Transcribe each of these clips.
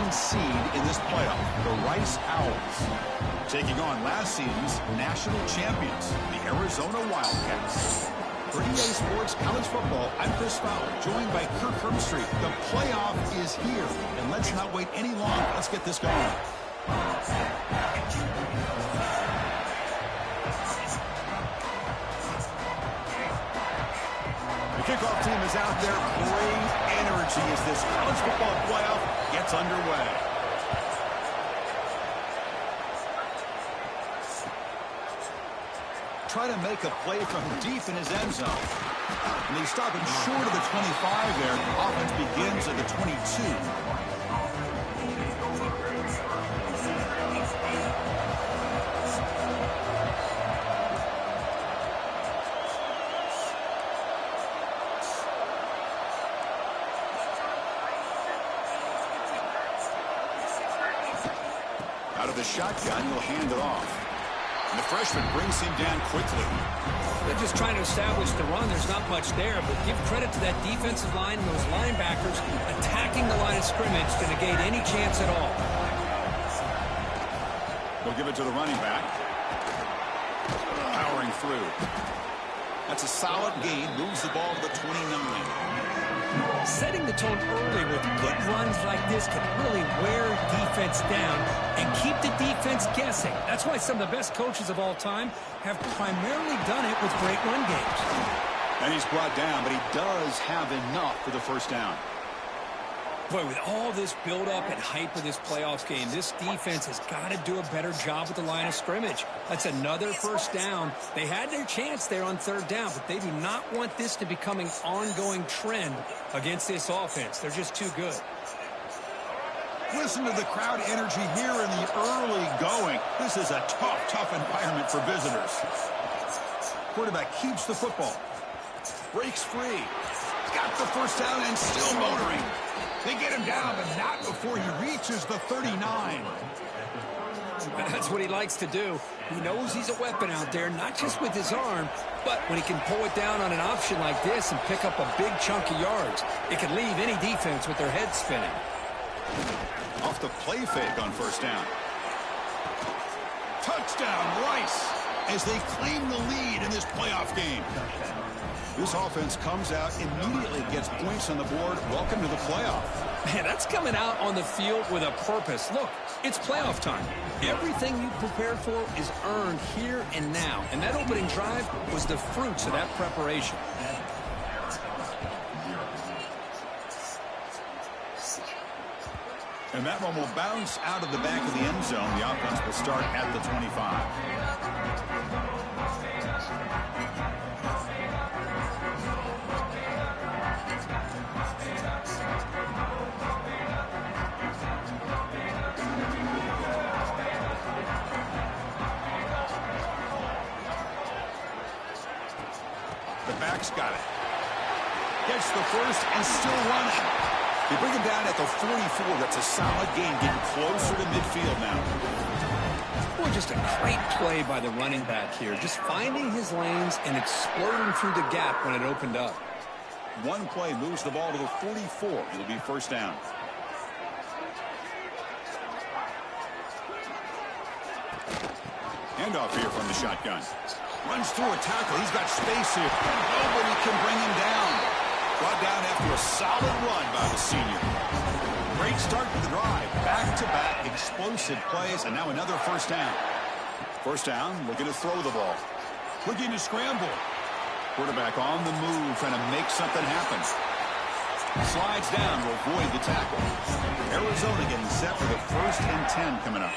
#1 seed in this playoff, the Rice Owls, taking on last season's national champions, the Arizona Wildcats. For EA Sports College Football, I'm Chris Fowler, joined by Kirk Herbstreit. The playoff is here, and let's not wait any longer. Let's get this going. The kickoff team is out there. Great energy as this college football playoff gets underway. Try to make a play from deep in his end zone. And they stop him short of the 25 there. Offense begins at the 22. Out of the shotgun, he'll hand it off. And the freshman brings him down quickly. They're just trying to establish the run. There's not much there, but give credit to that defensive line and those linebackers attacking the line of scrimmage to negate any chance at all. They'll give it to the running back. Powering through. That's a solid gain. Moves the ball to the 29. Setting the tone early with good runs like this can really wear defense down and keep the defense guessing. That's why some of the best coaches of all time have primarily done it with great run games. And he's brought down, but he does have enough for the first down. Boy, with all this build-up and hype of this playoff game, this defense has got to do a better job with the line of scrimmage. That's another first down. They had their chance there on third down, but they do not want this to become an ongoing trend against this offense. They're just too good. Listen to the crowd energy here in the early going. This is a tough environment for visitors. Quarterback keeps the football. Breaks free. Got the first down and still motoring. They get him down, but not before he reaches the 39. That's what he likes to do. He knows he's a weapon out there, not just with his arm, but when he can pull it down on an option like this and pick up a big chunk of yards, it can leave any defense with their head spinning. Off the play fake on first down. Touchdown, Rice, as they claim the lead in this playoff game. This offense comes out, immediately gets points on the board. Welcome to the playoff. Man, that's coming out on the field with a purpose. Look, it's playoff time. Everything you prepared for is earned here and now. And that opening drive was the fruits of that preparation. And that one will bounce out of the back of the end zone. The offense will start at the 25. Back's got it. Gets the first and still running. They bring him down at the 44. That's a solid gain, getting closer to midfield now. Boy, just a great play by the running back here. Just finding his lanes and exploding through the gap when it opened up. One play moves the ball to the 44. It'll be first down. Handoff here from the shotgun. Runs through a tackle. He's got space here. Nobody can bring him down. Brought down after a solid run by the senior. Great start to the drive. Back-to-back explosive plays, and now another first down. First down, looking to throw the ball. Looking to scramble. Quarterback on the move, trying to make something happen. Slides down to avoid the tackle. Arizona getting set for the 1st and 10 coming up.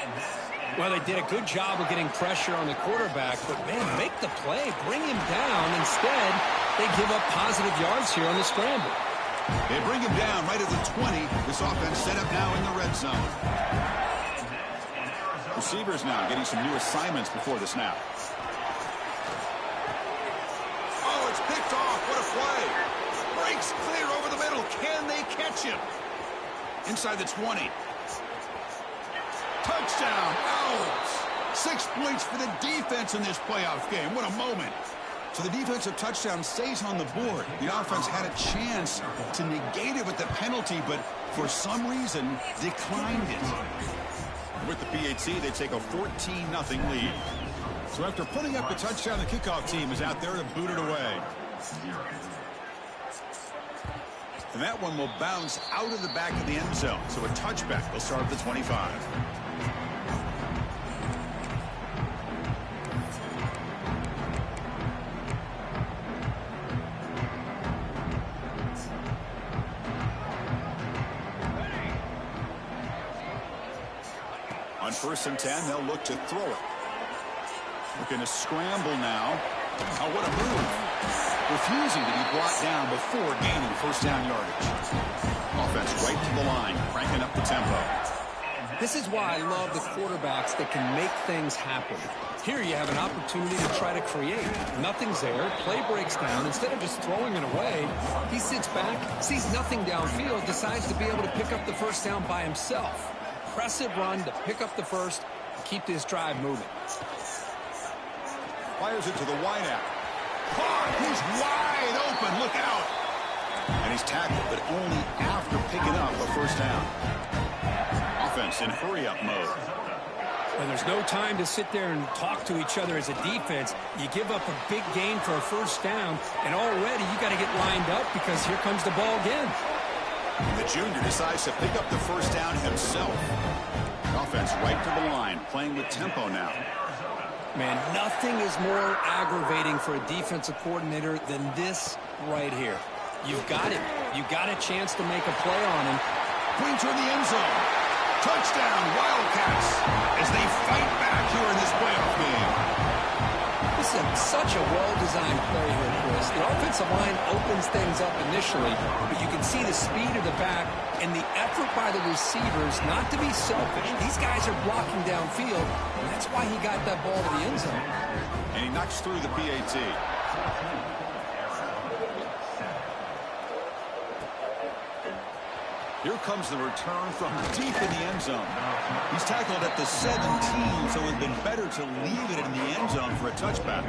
Well, they did a good job of getting pressure on the quarterback, but, man, make the play, bring him down. Instead, they give up positive yards here on the scramble. They bring him down right at the 20. This offense set up now in the red zone. Receivers now getting some new assignments before the snap. Oh, it's picked off. What a play. Breaks clear over the middle. Can they catch him? Inside the 20. Touchdown, Owls. 6 points for the defense in this playoff game. What a moment. So the defensive touchdown stays on the board. The offense had a chance to negate it with the penalty, but for some reason declined it. With the PAT, they take a 14-0 lead. So after putting up the touchdown, the kickoff team is out there to boot it away. And that one will bounce out of the back of the end zone. So a touchback will start at the 25. On 1st and 10, they'll look to throw it. Looking to scramble now. Oh, what a move. Refusing to be brought down before gaining first down yardage. Offense right to the line, cranking up the tempo. This is why I love the quarterbacks that can make things happen. Here you have an opportunity to try to create. Nothing's there. Play breaks down. Instead of just throwing it away, he sits back, sees nothing downfield, decides to be able to pick up the first down by himself. Impressive run to pick up the first, keep this drive moving. Fires it to the wideout. He's wide open. Look out. And he's tackled, but only after picking up a first down. Offense in hurry-up mode. Well, there's no time to sit there and talk to each other as a defense. You give up a big gain for a first down, and already you got to get lined up because here comes the ball again. The junior decides to pick up the first down himself. Offense right to the line, playing with tempo now. Man, nothing is more aggravating for a defensive coordinator than this right here. You've got him. You got a chance to make a play on him. Points in the end zone. Touchdown, Wildcats, as they fight back here in this playoff game. This is such a well-designed play here, Chris. The offensive line opens things up initially, but you can see the speed of the back and the effort by the receivers not to be selfish. These guys are blocking downfield, and that's why he got that ball to the end zone. And he knocks through the PAT. Here comes the return from deep in the end zone. He's tackled at the 17, so it would have been better to leave it in the end zone for a touchback.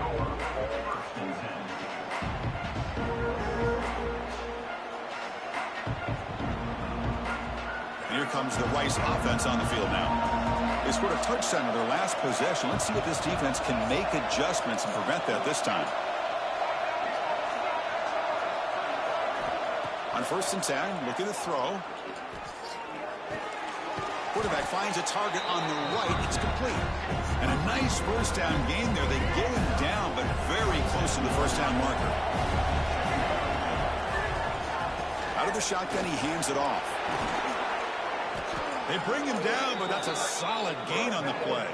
And here comes the Rice offense on the field now. They scored a touchdown in their last possession. Let's see if this defense can make adjustments and prevent that this time. On 1st and 10, looking to throw. Quarterback finds a target on the right. It's complete. And a nice first down gain there. They get him down, but very close to the first down marker. Out of the shotgun, he hands it off. They bring him down, but that's a solid gain on the play.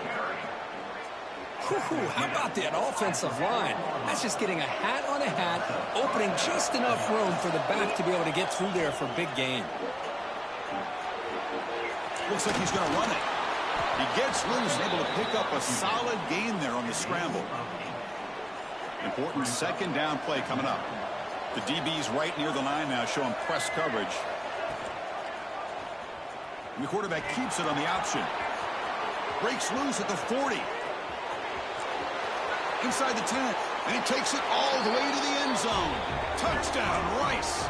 How about that offensive line? That's just getting a hat on a hat, opening just enough room for the back to be able to get through there for a big gain. Looks like he's going to run it. He gets loose, able to pick up a solid gain there on the scramble. Important second down play coming up. The DB's right near the line now, showing press coverage. And the quarterback keeps it on the option. Breaks loose at the 40. Inside the 10, and he takes it all the way to the end zone. Touchdown, Rice.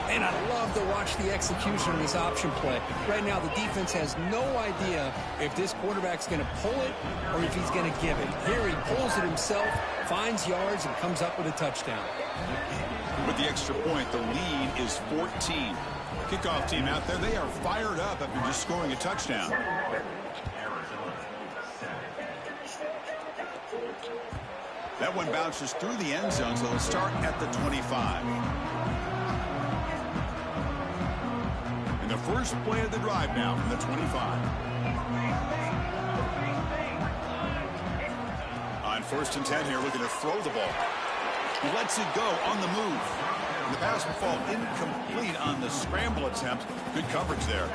And I love to watch the execution of this option play. Right now, the defense has no idea if this quarterback's going to pull it or if he's going to give it. Here he pulls it himself, finds yards, and comes up with a touchdown. With the extra point, the lead is 14. Kickoff team out there, they are fired up after just scoring a touchdown. That one bounces through the end zone, so it'll start at the 25. And the first play of the drive now from the 25. On 1st and 10 here, looking to throw the ball. He lets it go on the move. And the pass will fall incomplete on the scramble attempt. Good coverage there.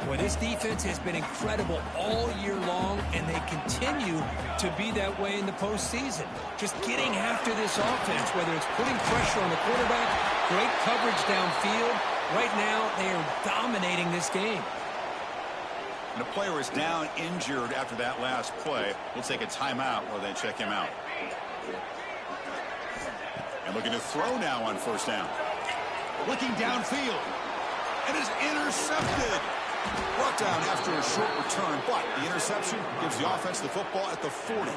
Well, this defense has been incredible all year long, and they continue to be that way in the postseason. Just getting after this offense, whether it's putting pressure on the quarterback, great coverage downfield. Right now, they are dominating this game. And the player is down injured after that last play. We'll take a timeout while they check him out. And looking to throw now on first down. Looking downfield. And is intercepted. Brought down after a short return, but the interception gives the offense the football at the 40.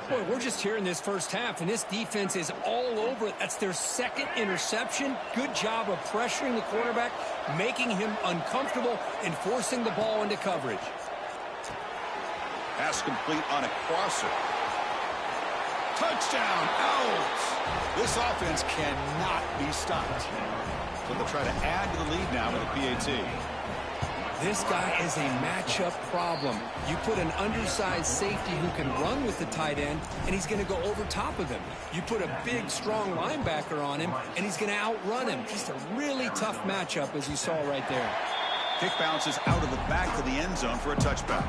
Boy, we're just here in this first half, and this defense is all over it. That's their second interception. Good job of pressuring the quarterback, making him uncomfortable, and forcing the ball into coverage. Pass complete on a crosser. Touchdown, Owls! This offense cannot be stopped. So they'll try to add to the lead now with a PAT. This guy is a matchup problem. You put an undersized safety who can run with the tight end, and he's going to go over top of him. You put a big, strong linebacker on him, and he's going to outrun him. Just a really tough matchup, as you saw right there. Kick bounces out of the back of the end zone for a touchback.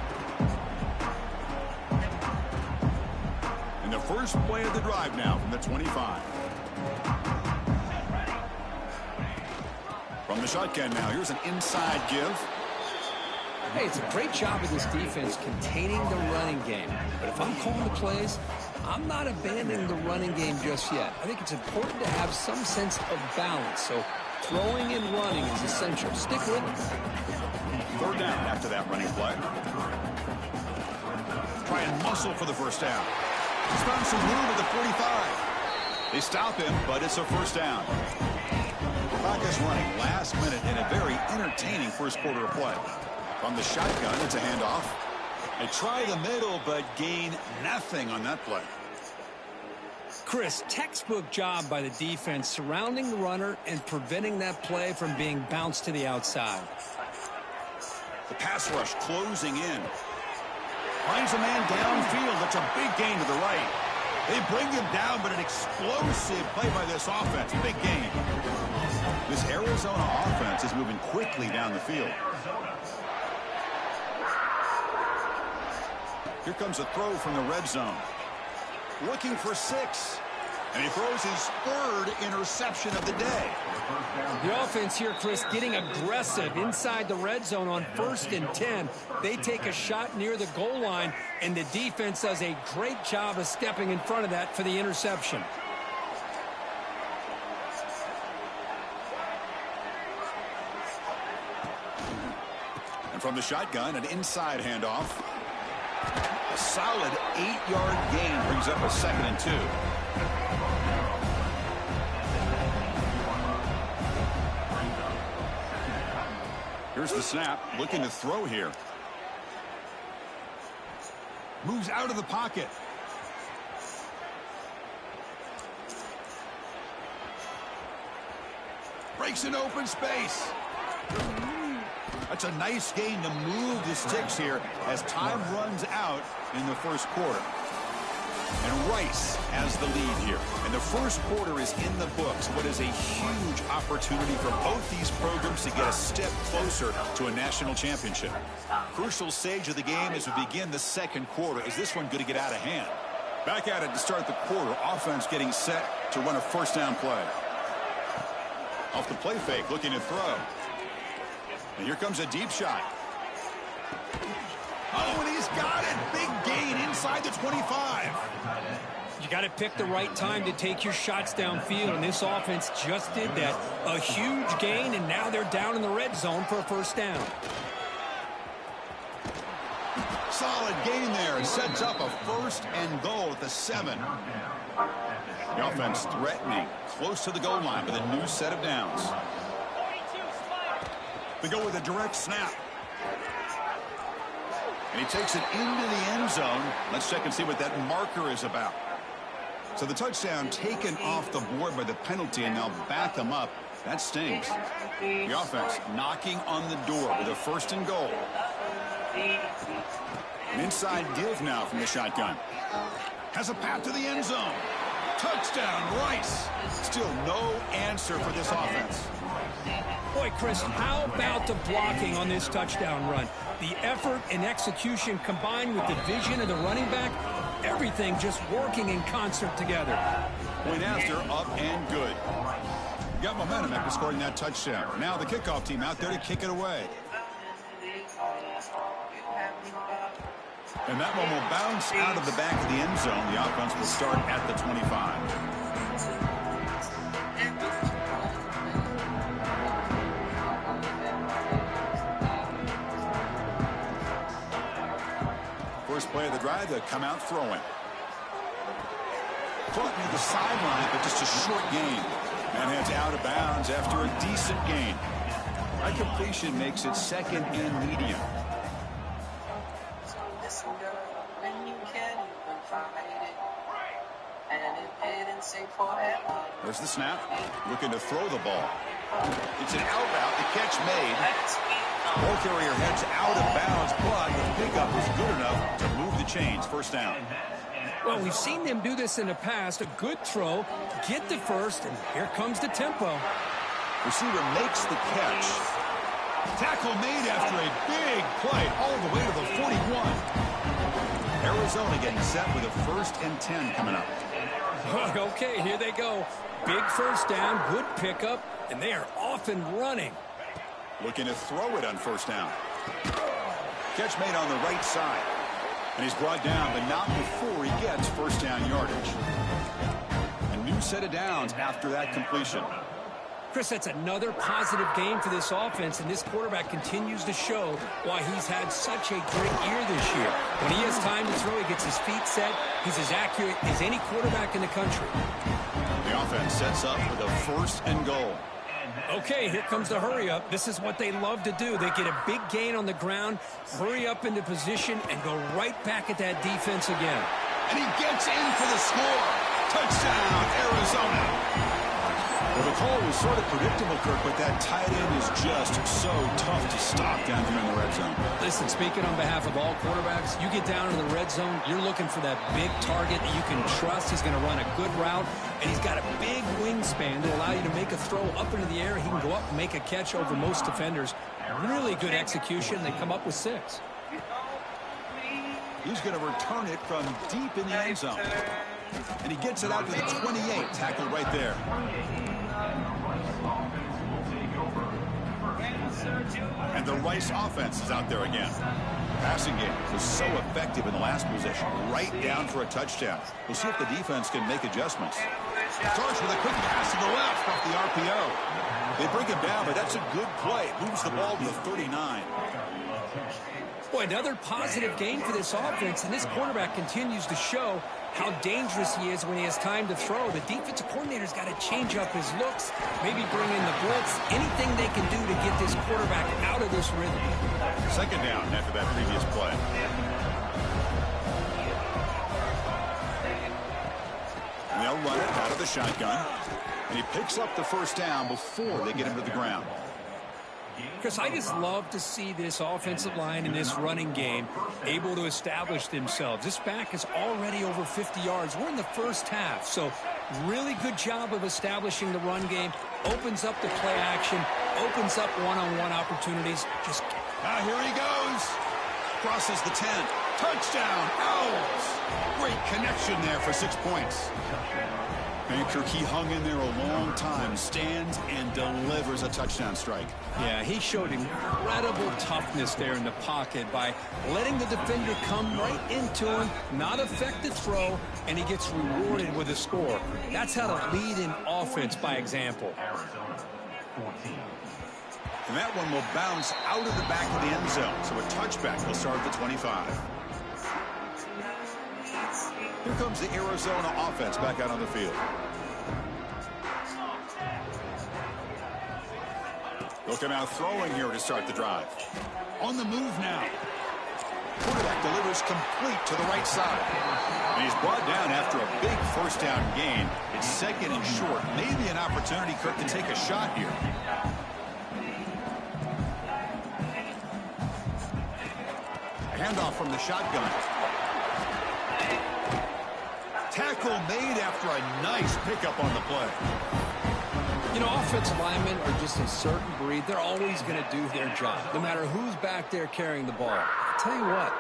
And the first play of the drive now from the 25. From the shotgun now, here's an inside give. Hey, it's a great job of this defense containing the running game. But if I'm calling the plays, I'm not abandoning the running game just yet. I think it's important to have some sense of balance. So throwing and running is essential. Stick with it. Third down after that running play. Try and muscle for the first down. He's found some room at the 45. They stop him, but it's a first down. Clock is running last minute in a very entertaining first quarter of play. From the shotgun, it's a handoff. They try the middle, but gain nothing on that play. Chris, textbook job by the defense surrounding the runner and preventing that play from being bounced to the outside. The pass rush closing in. Finds a man downfield. That's a big gain to the right. They bring him down, but an explosive play by this offense. Big gain. This Arizona offense is moving quickly down the field. Here comes a throw from the red zone. Looking for 6. And he throws his third interception of the day. The offense here, Chris, getting aggressive inside the red zone on 1st and 10. They take a shot near the goal line, and the defense does a great job of stepping in front of that for the interception. And from the shotgun, an inside handoff. A solid 8-yard gain brings up a 2nd and 2. Here's the snap, looking to throw here. Moves out of the pocket. Breaks an open space. That's a nice gain to move the sticks here as time runs out in the first quarter. And Rice has the lead here. And the first quarter is in the books. What is a huge opportunity for both these programs to get a step closer to a national championship. Crucial stage of the game as we begin the second quarter. Is this one going to get out of hand? Back at it to start the quarter. Offense getting set to run a first down play. Off the play fake, looking to throw. And here comes a deep shot. Oh, and he's got it. Big gain inside the 25. You got to pick the right time to take your shots downfield, and this offense just did that. A huge gain, and now they're down in the red zone for a first down. Solid gain there. It sets up a 1st and goal at the 7. The offense threatening, close to the goal line with a new set of downs. They go with a direct snap. And he takes it into the end zone. Let's check and see what that marker is about. So the touchdown taken off the board by the penalty, and they'll back him up. That stings. The offense knocking on the door with a 1st and goal. An inside give now from the shotgun. Has a path to the end zone. Touchdown, Rice. Still no answer for this offense. Boy, Chris, how about the blocking on this touchdown run? The effort and execution combined with the vision of the running back, everything just working in concert together. Point after, up and good. Got momentum after scoring that touchdown. Now the kickoff team out there to kick it away. And that one will bounce out of the back of the end zone. The offense will start at the 25. first play of the drive to come out throwing. Caught near the sideline, but just a short gain. And heads out of bounds after a decent gain. That completion makes it second and medium. There's the snap. Looking to throw the ball. It's an out route. The catch made. Ball carrier heads out of bounds, but the pickup was good enough to move the chains. First down. Well, we've seen them do this in the past. A good throw, get the first, and here comes the tempo. Receiver makes the catch. Tackle made after a big play all the way to the 41. Arizona getting set with a 1st and 10 coming up. Okay, here they go. Big first down, good pickup, and they are off and running. Looking to throw it on first down. Catch made on the right side. And he's brought down, but not before he gets first down yardage. A new set of downs after that completion. Chris, that's another positive game for this offense, and this quarterback continues to show why he's had such a great year this year. When he has time to throw, he gets his feet set. He's as accurate as any quarterback in the country. The offense sets up with a 1st and goal. Okay, here comes the hurry up. This is what they love to do. They get a big gain on the ground, hurry up into position, and go right back at that defense again. And he gets in for the score. Touchdown, Arizona. Well, the call was sort of predictable, Kirk, but that tight end is just so tough to stop down here in the red zone. Listen, speaking on behalf of all quarterbacks, you get down in the red zone, you're looking for that big target that you can trust. He's going to run a good route, and he's got a big wingspan to allow you to make a throw up into the air. He can go up and make a catch over most defenders. Really good execution. They come up with 6. He's going to return it from deep in the end zone. And he gets it out to the 28. Tackled right there. And the Rice offense is out there again. Passing game was so effective in the last possession. Right down for a touchdown. We'll see if the defense can make adjustments. Starts with a quick pass to the left off the RPO. They bring him down, but that's a good play. Moves the ball to the 39. Boy, another positive game for this offense, and this quarterback continues to show how dangerous he is when he has time to throw. The defensive coordinator's got to change up his looks, maybe bring in the blitz, anything they can do to get this quarterback out of this rhythm. Second down after that previous play. And they'll run it out of the shotgun, and he picks up the first down before they get him to the ground. Chris, I just love to see this offensive line in this running game able to establish themselves. This back is already over 50 yards. We're in the first half, so really good job of establishing the run game. Opens up the play action, opens up one-on-one opportunities. Just here he goes. Crosses the 10. Touchdown, Owls. Great connection there for 6 points. Kirk, he hung in there a long time, stands and delivers a touchdown strike. Yeah, he showed incredible toughness there in the pocket by letting the defender come right into him, not affect the throw, and he gets rewarded with a score. That's how to lead an offense by example. And that one will bounce out of the back of the end zone, so a touchback will start at the 25. Here comes the Arizona offense back out on the field. They'll come out throwing here to start the drive. On the move now. Quarterback delivers complete to the right side. And he's brought down after a big first down gain. It's second and short. Maybe an opportunity, Kirk, to take a shot here. A handoff from the shotgun. Tackle made after a nice pickup on the play. You know, offensive linemen are just a certain breed. They're always going to do their job, no matter who's back there carrying the ball. I'll tell you what,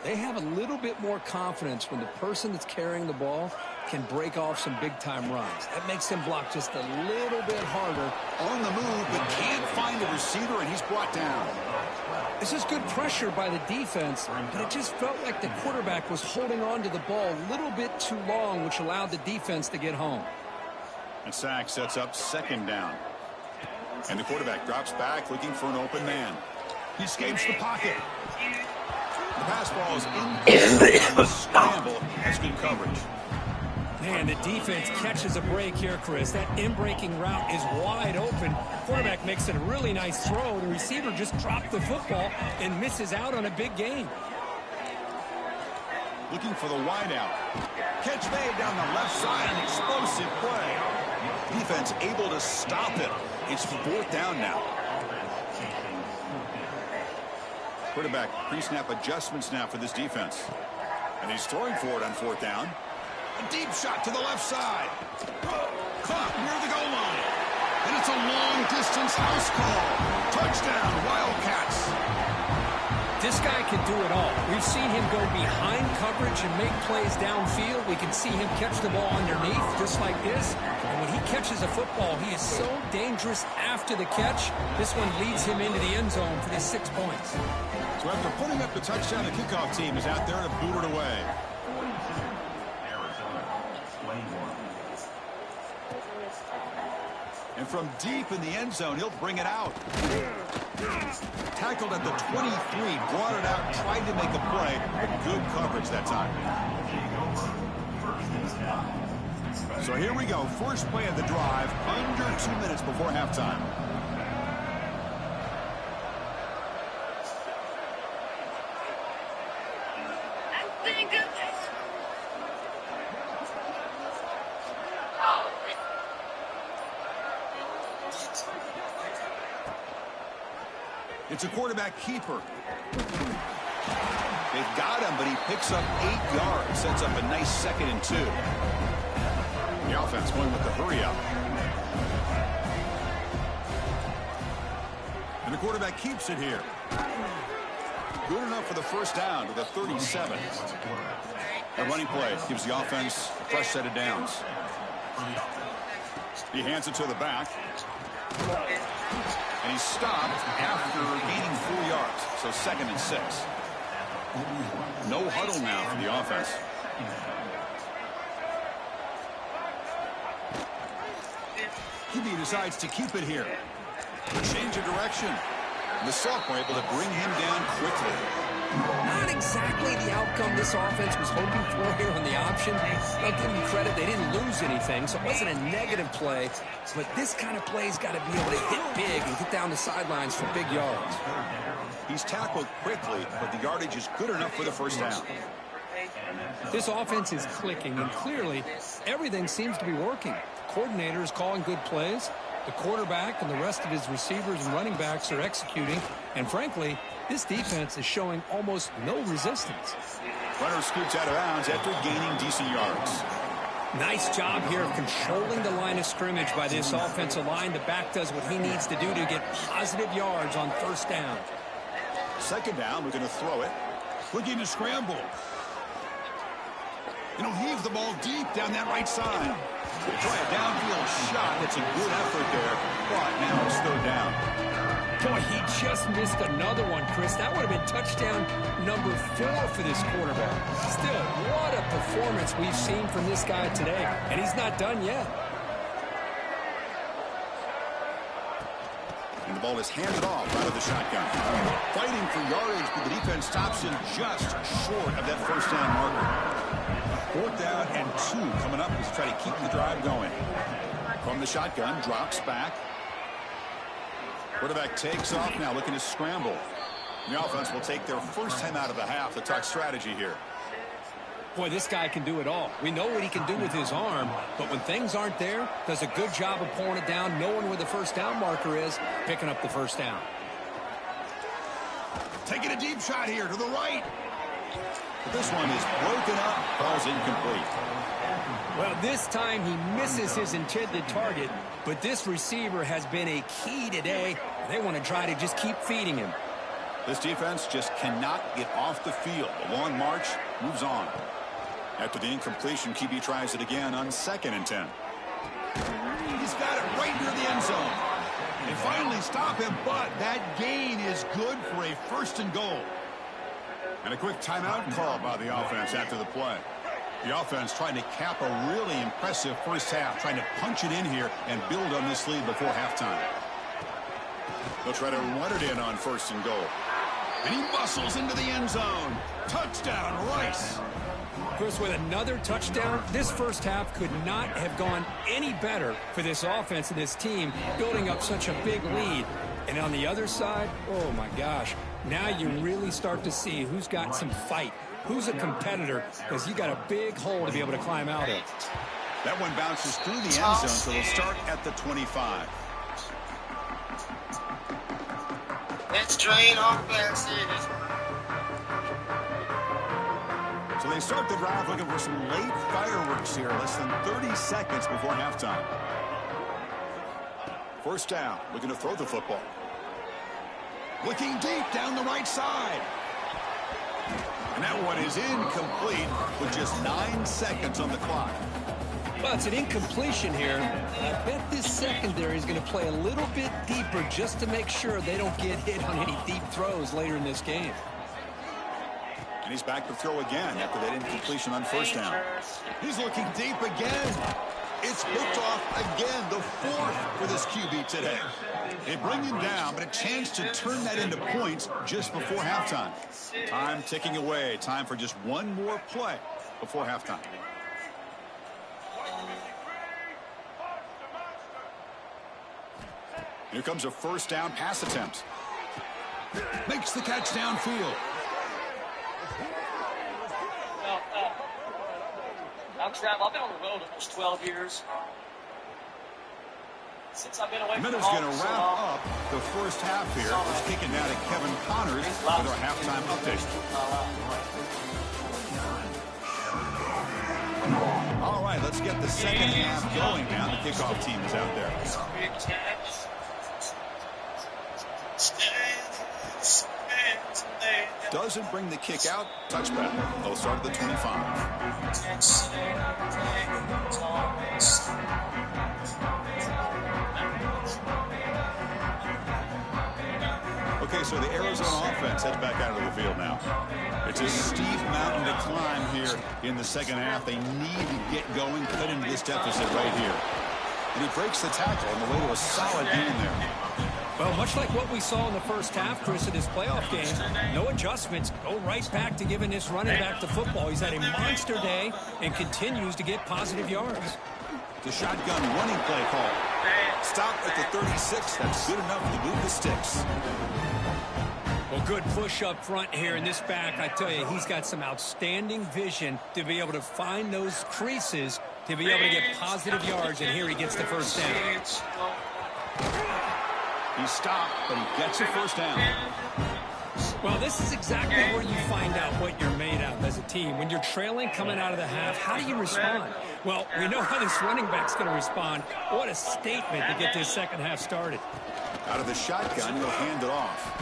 they have a little bit more confidence when the person that's carrying the ball can break off some big-time runs. That makes them block just a little bit harder. On the move, but can't find a receiver, and he's brought down. This is good pressure by the defense, but it just felt like the quarterback was holding on to the ball a little bit too long, which allowed the defense to get home. And sack sets up second down. And the quarterback drops back looking for an open man. He escapes the pocket. The pass ball is incomplete. The scramble has good coverage. Man, the defense catches a break here, Chris. That in-breaking route is wide open. Quarterback makes it a really nice throw. The receiver just dropped the football and misses out on a big gain. Looking for the wideout. Catch made down the left side. An explosive play. Defense able to stop it. It's 4th down now. Quarterback pre-snap adjustments now for this defense. And he's throwing for it on 4th down. A deep shot to the left side. Caught near the goal line. And it's a long-distance house call. Touchdown, Wildcats. This guy can do it all. We've seen him go behind coverage and make plays downfield. We can see him catch the ball underneath just like this. And when he catches a football, he is so dangerous after the catch. This one leads him into the end zone for the 6 points. So after putting up the touchdown, the kickoff team is out there to boot it away. And from deep in the end zone, he'll bring it out. Tackled at the 23, brought it out, tried to make a play, but good coverage that time. So here we go, first play of the drive, under 2 minutes before halftime. It's a quarterback keeper. They've got him, but he picks up 8 yards. Sets up a nice 2nd and 2. The offense going with the hurry up. And the quarterback keeps it here. Good enough for the first down to the 37. A running play gives the offense a fresh set of downs. He hands it to the back. And he's stopped after gaining 4 yards. So 2nd and 6. No huddle now for the offense. QB decides to keep it here. Change of direction. The sophomore able to bring him down quickly. Not exactly the outcome this offense was hoping for here on the option. I'll give them credit. They didn't lose anything, so it wasn't a negative play. But this kind of play's got to be able to hit big and get down the sidelines for big yards. He's tackled quickly, but the yardage is good enough for the first down. This offense is clicking, and clearly everything seems to be working. The coordinator is calling good plays. The quarterback and the rest of his receivers and running backs are executing. And frankly, this defense is showing almost no resistance. Runner scoots out of bounds after gaining decent yards. Nice job here of controlling the line of scrimmage by this offensive line. The back does what he needs to do to get positive yards on first down. 2nd down, we're going to throw it. Looking to scramble. And he'll heave the ball deep down that right side. We'll try a downfield shot. That's a good effort there, but now it's 3rd down. Boy, he just missed another one, Chris. That would have been touchdown number 4 for this quarterback. Still, what a performance we've seen from this guy today, and he's not done yet. And the ball is handed off out of the shotgun. Fighting for yardage, but the defense stops him just short of that first down marker. 4th down and 2 coming up as try to keep the drive going. From the shotgun, drops back. Quarterback takes off now, looking to scramble. The offense will take their first time out of the half to talk strategy here. Boy, this guy can do it all. We know what he can do with his arm, but when things aren't there, does a good job of pulling it down, knowing where the first down marker is, picking up the first down. Taking a deep shot here to the right. But this one is broken up, falls incomplete. Well, this time he misses his intended target, but this receiver has been a key today. They want to try to just keep feeding him. This defense just cannot get off the field. The long march moves on. After the incompletion, QB tries it again on 2nd and 10. He's got it right near the end zone. They finally stop him, but that gain is good for a 1st and goal. And a quick timeout call by the offense after the play. The offense trying to cap a really impressive first half, trying to punch it in here and build on this lead before halftime. They'll try to run it in on 1st and goal. And he muscles into the end zone. Touchdown, Rice. Chris, with another touchdown, this first half could not have gone any better for this offense and this team, building up such a big lead. And on the other side, oh my gosh, now you really start to see who's got some fight, who's a competitor, because you got a big hole to be able to climb out of. That one bounces through the end zone, so they'll start at the 25. Let's train offense. So they start the drive looking for some late fireworks here, less than 30 seconds before halftime. First down, looking to throw the football. Looking deep down the right side. And that one is incomplete with just 9 seconds on the clock. Well, it's an incompletion here. I bet this secondary is going to play a little bit deeper just to make sure they don't get hit on any deep throws later in this game. And he's back to throw again after that incompletion on first down. He's looking deep again. It's picked off again, the 4th for this QB today. They bring him down, but a chance to turn that into points just before halftime. Time ticking away. Time for just one more play before halftime. Here comes a first down pass attempt. Makes the catch downfield. I've been on the road almost 12 years. Since I've been away from Minutes home. going to wrap up the first half here. It's kicking down to Kevin Connors with our halftime update. All right, let's get the second half going now. The kickoff team is out there. Doesn't bring the kick out. Touchback. They'll start at the 25. Okay, so the Arizona offense heads back out of the field now. It's a steep mountain to climb here in the second half. They need to get going, cut into this deficit right here. And he breaks the tackle on the way to a solid gain there. Well, much like what we saw in the first half, Chris, in this playoff game, no adjustments, go right back to giving this running back the football. He's had a monster day and continues to get positive yards. The shotgun running play call. Stop at the 36. That's good enough to move the sticks. Well, good push up front here in this back. I tell you, he's got some outstanding vision to be able to find those creases to be able to get positive yards, and here he gets the first down. He stopped, but he gets a first down. Well, this is exactly where you find out what you're made of as a team. When you're trailing coming out of the half, how do you respond? Well, we know how this running back's going to respond. What a statement to get this second half started. Out of the shotgun, he'll hand it off.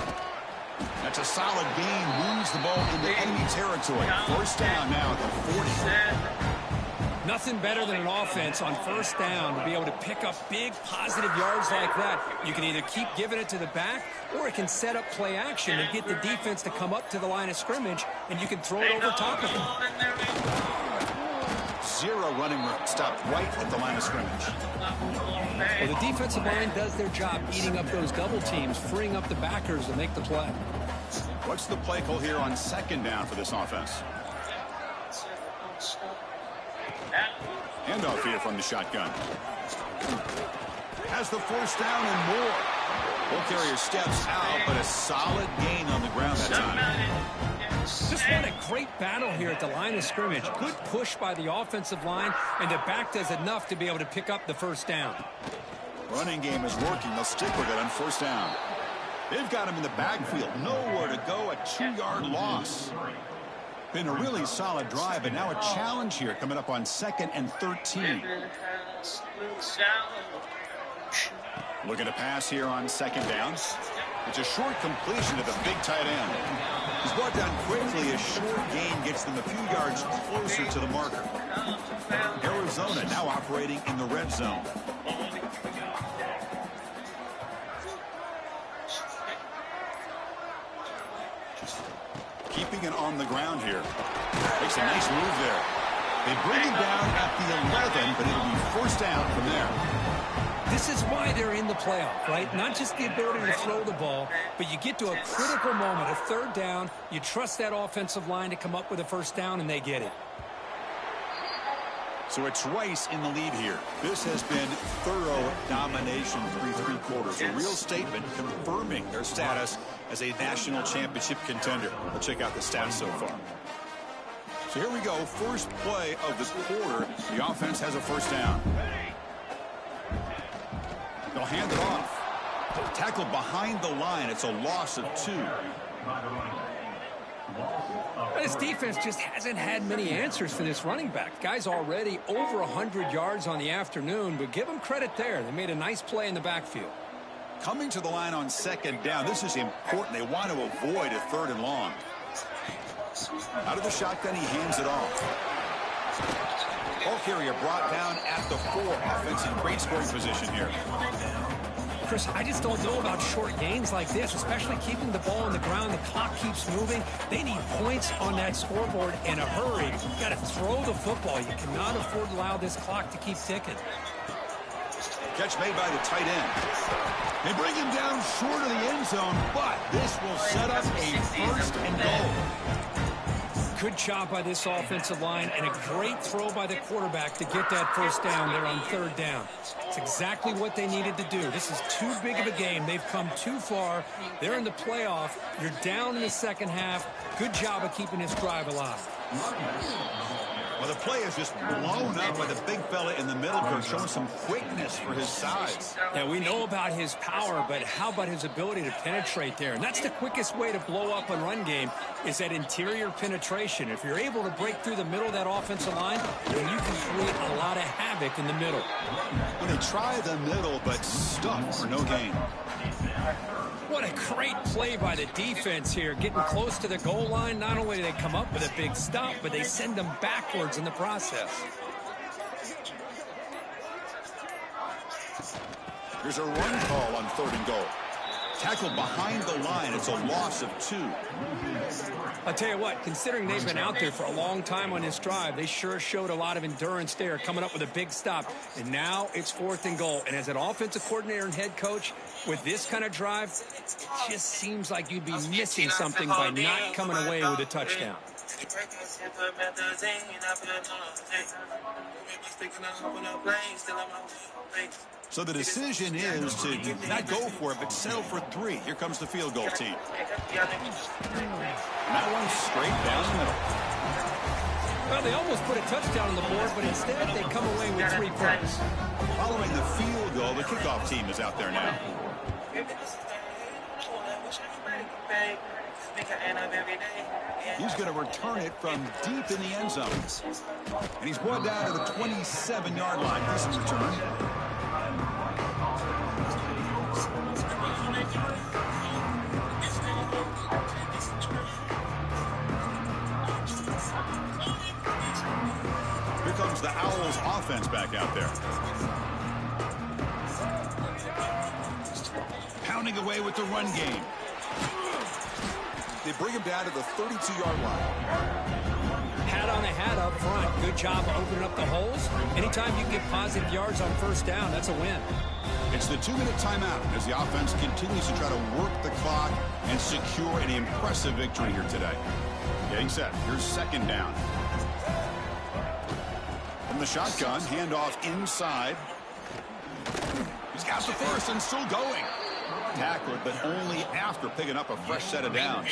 That's a solid gain. Moves the ball into enemy territory. First down now at the 40. Nothing better than an offense on first down to be able to pick up big positive yards like that. You can either keep giving it to the back, or it can set up play action and get the defense to come up to the line of scrimmage, and you can throw it over top of them. Zero running room. Stopped right at the line of scrimmage. Well, the defensive line does their job eating up those double teams, freeing up the backers to make the play. What's the play call here on second down for this offense? Handoff here from the shotgun. Has the first down and more. Ball carrier steps out, but a solid gain on the ground that time. Just what a great battle here at the line of scrimmage. Good push by the offensive line, and the back does enough to be able to pick up the first down. Running game is working. They'll stick with it on first down. They've got him in the backfield. Nowhere to go. A 2-yard loss. Been a really solid drive, but now a challenge here coming up on 2nd and 13. Looking to pass here on second down. It's a short completion to the big tight end. He's brought down quickly. A short gain gets them a few yards closer to the marker. Arizona now operating in the red zone. Keeping it on the ground here. Makes a nice move there. They bring him down at the 11, but it'll be first down from there. This is why they're in the playoff, right? Not just the ability to throw the ball, but you get to a critical moment, a third down. You trust that offensive line to come up with a first down, and they get it. So it's Rice in the lead here. This has been thorough domination through 3 quarters. A real statement confirming their status as a national championship contender. Let's check out the stats so far. So here we go. First play of the quarter. The offense has a first down. They'll hand it off. Tackled behind the line. It's a loss of 2. This defense just hasn't had many answers for this running back. The guy's already over 100 yards on the afternoon, but give them credit there. They made a nice play in the backfield. Coming to the line on second down, this is important. They want to avoid a 3rd and long. Out of the shotgun, he hands it off. Ball carrier brought down at the 4. Offense in great scoring position here. Chris, I just don't know about short gains like this, especially keeping the ball on the ground. The clock keeps moving. They need points on that scoreboard in a hurry. You got to throw the football. You cannot afford to allow this clock to keep ticking. Catch made by the tight end. They bring him down short of the end zone, but this will set up a first and goal. Good job by this offensive line and a great throw by the quarterback to get that first down there on 3rd down. It's exactly what they needed to do. This is too big of a game. They've come too far. They're in the playoff. You're down in the second half. Good job of keeping this drive alive. Well, the play is just blown up by the big fella in the middle, showing some quickness for his size. Yeah, we know about his power, but how about his ability to penetrate there? And that's the quickest way to blow up a run game is that interior penetration. If you're able to break through the middle of that offensive line, then you can create a lot of havoc in the middle. When they try the middle, but stuck for no gain. What a great play by the defense here. Getting close to the goal line, not only do they come up with a big stop, but they send them backwards in the process. Here's a run call on 3rd and goal. Tackled behind the line. It's a loss of 2. I'll tell you what, considering they've been out there for a long time on this drive, they sure showed a lot of endurance there, coming up with a big stop. And now it's 4th and goal. And as an offensive coordinator and head coach, with this kind of drive, it just seems like you'd be missing something by not coming away with a touchdown. So the decision is to not go for it, but settle for 3. Here comes the field goal team. That one straight down the middle. Well, they almost put a touchdown on the board, but instead they come away with 3 points. Following the field goal, the kickoff team is out there now. He's going to return it from deep in the end zone. And he's brought down to the 27-yard line. Decent return. Here comes the Owls offense back out there. Pounding away with the run game. They bring him down to the 32-yard line. Hat on a hat up front. Good job of opening up the holes. Anytime you get positive yards on first down, that's a win. It's the 2-minute timeout as the offense continues to try to work the clock and secure an impressive victory here today. Getting set. Here's 2nd down. From the shotgun, handoff inside. He's got the first and still going. Tackled, but only after picking up a fresh set of downs.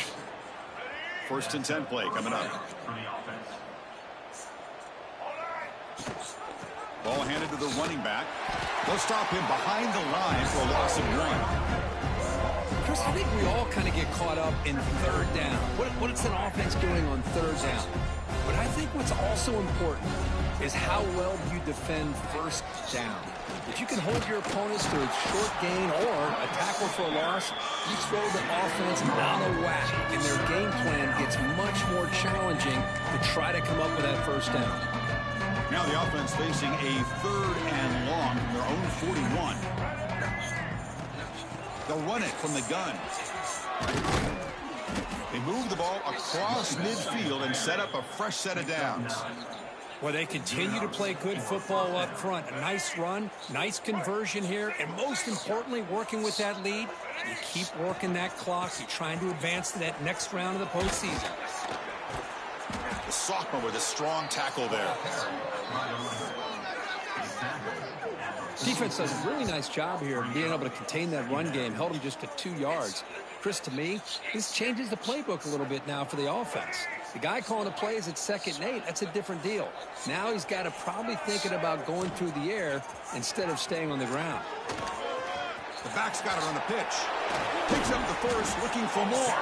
1st and 10 play coming up. Ball handed to the running back. They'll stop him behind the line for a loss of 1. Chris, I think we all kind of get caught up in 3rd down. What is an offense doing on 3rd down? But I think what's also important is how well do you defend 1st down. If you can hold your opponents to a short gain or a tackle for a loss, you throw the offense out of whack, and their game plan gets much more challenging to try to come up with that 1st down. Now the offense facing a 3rd and long from their own 41. They'll run it from the gun. They move the ball across midfield and set up a fresh set of downs. Well, they continue to play good football up front. A nice run, nice conversion here, and most importantly, working with that lead, you keep working that clock. You're trying to advance to that next round of the postseason. The sophomore with a strong tackle there. Defense does a really nice job here being able to contain that run game. Held him just to 2 yards. Chris, to me, this changes the playbook a little bit now for the offense. The guy calling the plays at 2nd and 8, that's a different deal. Now he's got to probably thinking about going through the air instead of staying on the ground. The back's got it on the pitch. Picks up the first, looking for more.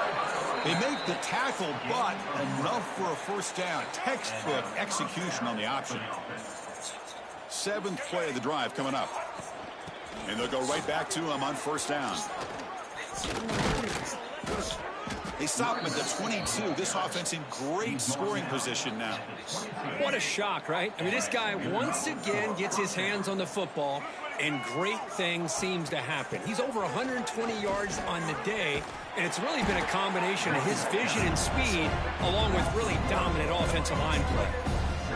They make the tackle, but enough for a first down. Textbook execution on the option. 7th play of the drive coming up. And they'll go right back to him on first down. They stop him at the 22. This offense in great scoring position now. What a shock, right? I mean, this guy once again gets his hands on the football, and great things seems to happen. He's over 120 yards on the day, and it's really been a combination of his vision and speed, along with really dominant offensive line play.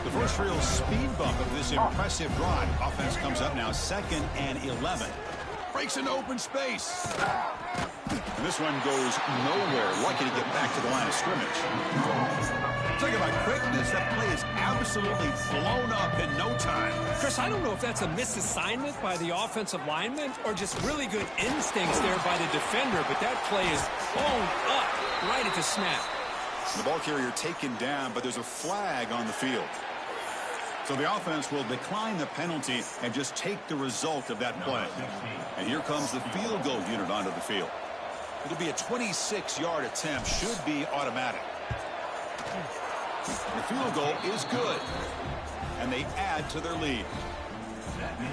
The first real speed bump of this impressive drive. Offense comes up now 2nd and 11. Breaks into open space. And this one goes nowhere. Lucky to get back to the line of scrimmage. Talking about quickness, that play is absolutely blown up in no time. Chris, I don't know if that's a misassignment by the offensive lineman or just really good instincts there by the defender, but that play is blown up right at the snap. The ball carrier taken down, but there's a flag on the field. So the offense will decline the penalty and just take the result of that play. And here comes the field goal unit onto the field. It'll be a 26-yard attempt. Should be automatic. The field goal is good. And they add to their lead.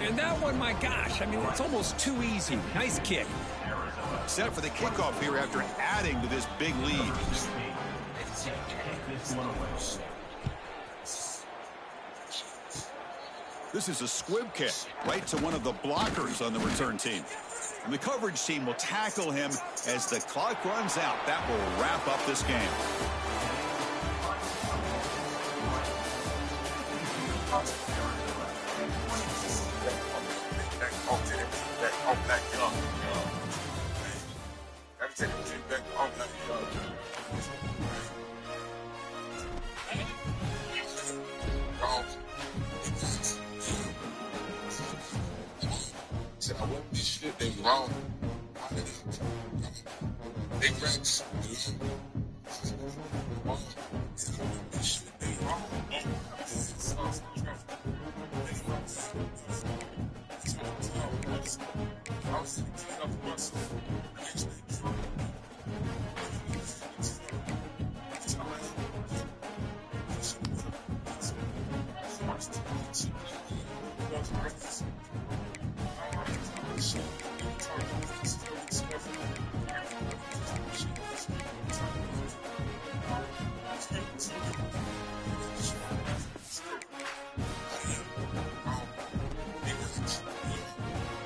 And that one, my gosh, I mean, it's almost too easy. Nice kick. Set for the kickoff here after adding to this big lead. This is a squib kick right to one of the blockers on the return team. And the coverage team will tackle him as the clock runs out. That will wrap up this game. I want this shit, they wrong. Big racks. This shit, they wrong.